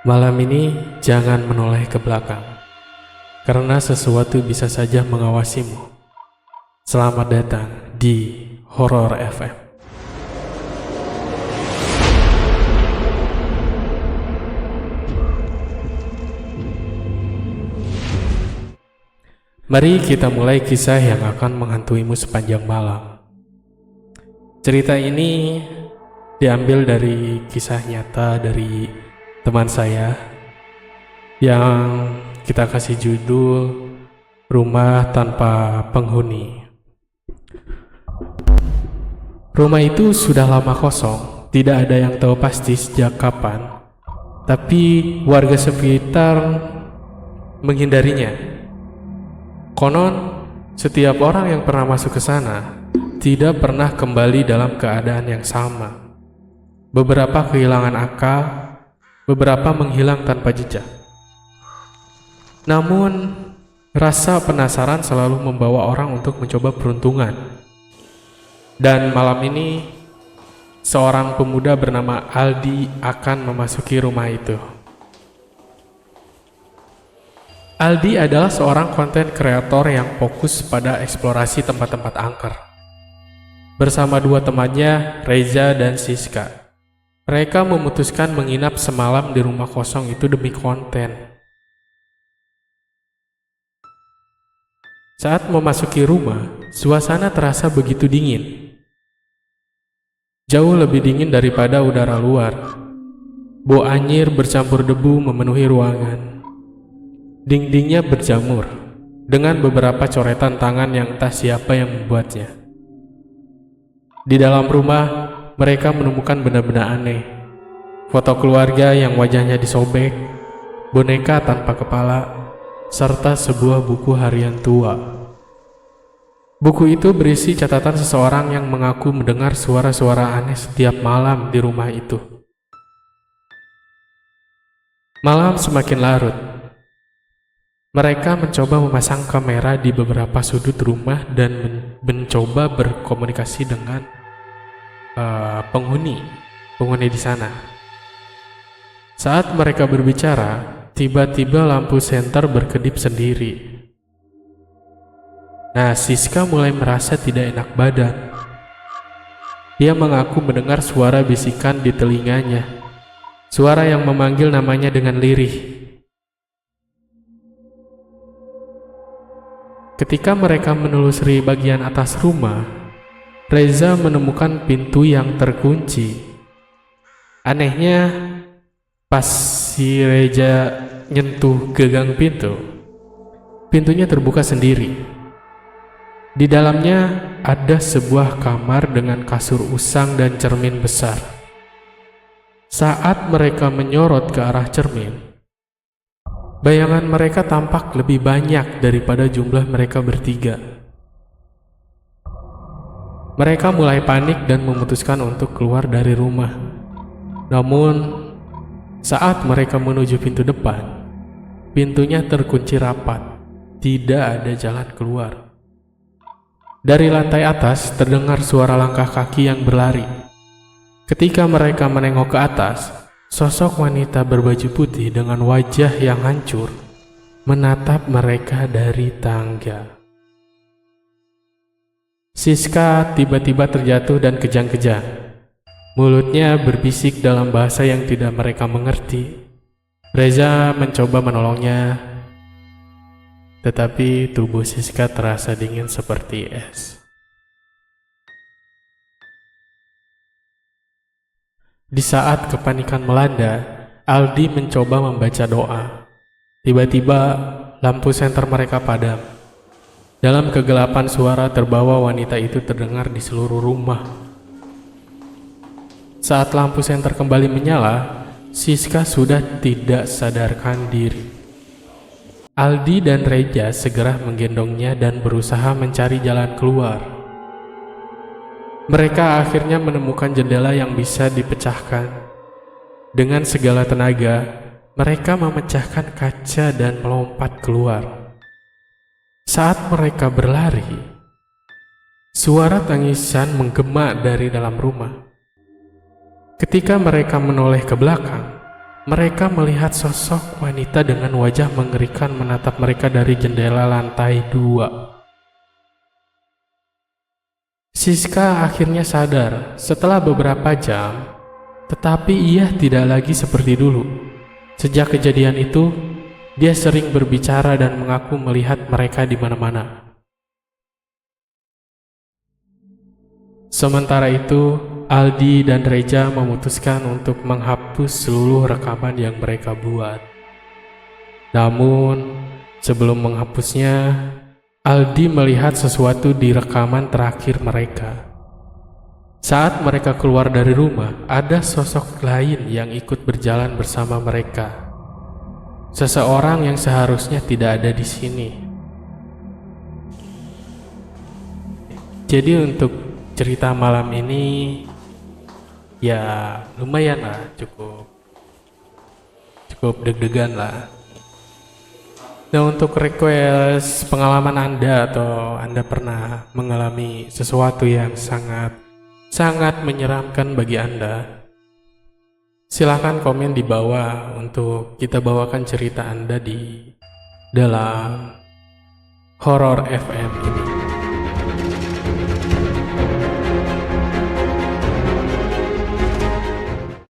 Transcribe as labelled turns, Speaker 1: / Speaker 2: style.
Speaker 1: Malam ini jangan menoleh ke belakang, karena sesuatu bisa saja mengawasimu. Selamat datang di Horor FM. Mari kita mulai kisah yang akan menghantuimu sepanjang malam. Cerita ini diambil dari kisah nyata dari teman saya yang kita kasih judul Rumah Tanpa Penghuni. Rumah itu sudah lama kosong, tidak ada yang tahu pasti sejak kapan, tapi warga sekitar menghindarinya. Konon, setiap orang yang pernah masuk ke sana tidak pernah kembali dalam keadaan yang sama. Beberapa kehilangan akal, beberapa menghilang tanpa jejak. Namun, rasa penasaran selalu membawa orang untuk mencoba peruntungan. Dan malam ini, seorang pemuda bernama Aldi akan memasuki rumah itu. Aldi adalah seorang konten kreator yang fokus pada eksplorasi tempat-tempat angker. Bersama dua temannya, Reza dan Siska, mereka memutuskan menginap semalam di rumah kosong itu demi konten. Saat memasuki rumah, suasana terasa begitu dingin. Jauh lebih dingin daripada udara luar. Bau anyir bercampur debu memenuhi ruangan. Dindingnya berjamur, dengan beberapa coretan tangan yang entah siapa yang membuatnya. Di dalam rumah, mereka menemukan benda-benda aneh. Foto keluarga yang wajahnya disobek, boneka tanpa kepala, serta sebuah buku harian tua. Buku itu berisi catatan seseorang yang mengaku mendengar suara-suara aneh setiap malam di rumah itu. Malam semakin larut. Mereka mencoba memasang kamera di beberapa sudut rumah dan mencoba berkomunikasi dengan penghuni di sana. Saat mereka berbicara, tiba-tiba lampu senter berkedip sendiri. Nah, Siska mulai merasa tidak enak badan. Dia mengaku mendengar suara bisikan di telinganya, suara yang memanggil namanya dengan lirih. Ketika mereka menelusuri bagian atas rumah, Reza menemukan pintu yang terkunci. Anehnya, pas si Reza nyentuh gagang pintu, pintunya terbuka sendiri. Di dalamnya ada sebuah kamar dengan kasur usang dan cermin besar. Saat mereka menyorot ke arah cermin, bayangan mereka tampak lebih banyak daripada jumlah mereka bertiga. Mereka mulai panik dan memutuskan untuk keluar dari rumah. Namun, saat mereka menuju pintu depan, pintunya terkunci rapat. Tidak ada jalan keluar. Dari lantai atas terdengar suara langkah kaki yang berlari. Ketika mereka menengok ke atas, sosok wanita berbaju putih dengan wajah yang hancur menatap mereka dari tangga. Siska tiba-tiba terjatuh dan kejang-kejang. Mulutnya berbisik dalam bahasa yang tidak mereka mengerti. Reza mencoba menolongnya, tetapi tubuh Siska terasa dingin seperti es. Di saat kepanikan melanda, Aldi mencoba membaca doa. Tiba-tiba lampu senter mereka padam. Dalam kegelapan suara terbawa wanita itu terdengar di seluruh rumah. Saat lampu senter kembali menyala, Siska sudah tidak sadarkan diri. Aldi dan Reza segera menggendongnya dan berusaha mencari jalan keluar. Mereka akhirnya menemukan jendela yang bisa dipecahkan. Dengan segala tenaga, mereka memecahkan kaca dan melompat keluar. Saat mereka berlari, suara tangisan menggema dari dalam rumah. Ketika mereka menoleh ke belakang, Mereka melihat sosok wanita dengan wajah mengerikan menatap mereka dari jendela lantai 2. Siska akhirnya sadar setelah beberapa jam, tetapi ia tidak lagi seperti dulu. Sejak kejadian itu, dia sering berbicara dan mengaku melihat mereka di mana-mana. Sementara itu, Aldi dan Reja memutuskan untuk menghapus seluruh rekaman yang mereka buat. Namun, sebelum menghapusnya, Aldi melihat sesuatu di rekaman terakhir mereka. Saat mereka keluar dari rumah, ada sosok lain yang ikut berjalan bersama mereka. Seseorang yang seharusnya tidak ada di sini. Jadi untuk cerita malam ini ya lumayan lah, cukup deg-degan lah. Nah, untuk request pengalaman Anda atau Anda pernah mengalami sesuatu yang sangat menyeramkan bagi Anda, silakan komen di bawah untuk kita bawakan cerita Anda di dalam Horor FM ini.